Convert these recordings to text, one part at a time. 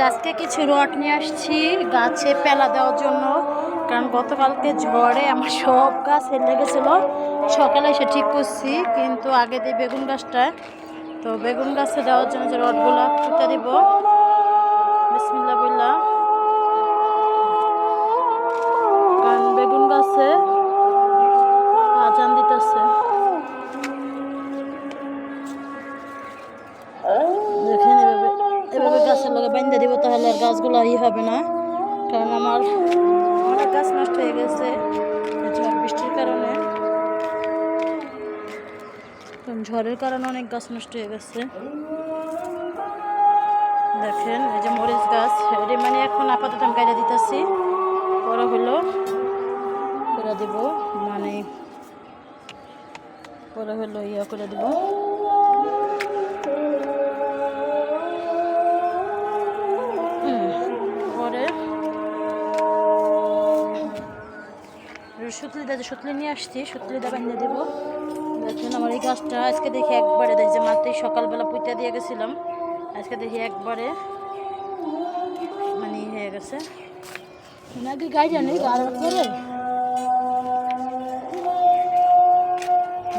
আজকে কিছু রড নিয়ে আসছি গাছে পেলা দেওয়ার জন্য, কারণ গতকালকে ঝড়ে আমার সব গাছ হেলে গেছিলো। সকালে এসে ঠিক করছি, কিন্তু আগে দিই বেগুন গাছটা, তো বেগুন গাছে দেওয়ার জন্য যে রডগুলো পুঁতে দিব। বিসমিল্লাহ বললাম, কারণ বেগুন গাছে আজান দিতেছে। দেখেন এভাবে গাছের লগে বেঁধে দিব, তাহলে আর গাছগুলো হবে না। কারণ আমার অনেক গাছ নষ্ট হয়ে গেছে ঝড় বৃষ্টির কারণে, ঝড়ের কারণে অনেক গাছ নষ্ট হয়ে গেছে। দেখেন এই যে মরিচ গাছ, মানে এখন আপাতত আমি গাইলে দিতেছি, বড় হলো করে দেব, মানে বড় হলো ইয়া করে দেব। পরে সুতলি নিয়ে আসছি, সুতলিটা বানিয়ে দেবো। দেখুন আমার এই গাছটা আজকে দেখি একবারে, দেখছি মাত্রই সকালবেলা পুঁতে দিয়ে গেছিলাম, আজকে দেখি একবারে মানে হয়ে গেছে। নাকি গাছ জানি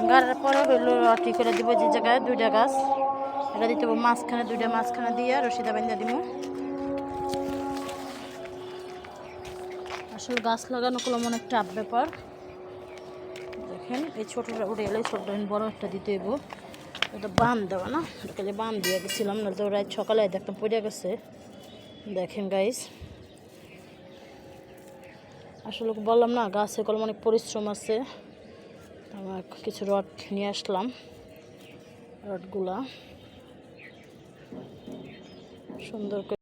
গাড়ার পরে হইলো রটি করে দিব, যে জায়গায় দুইটা গাছ এটা দিতে হবে, মাঝখানে দিয়ে রশিদা বান্ধা দিব। আসলে গাছ লাগানো করলাম অনেক টাফ ব্যাপার। দেখেন এই ছোটোটা উঠে গেলে ছোটটা বড় একটা দিতে হইব, এটা বান দেওয়া না, ওটাকে বান দিয়ে গেছিলাম, না তো রাত সকালে দেখতাম পড়ে গেছে। দেখেন গাইস, আসলে বললাম না গাছে কলম অনেক পরিশ্রম আছে। আমার কিছু রড নিয়ে আসলাম, রডগুলা সুন্দর করে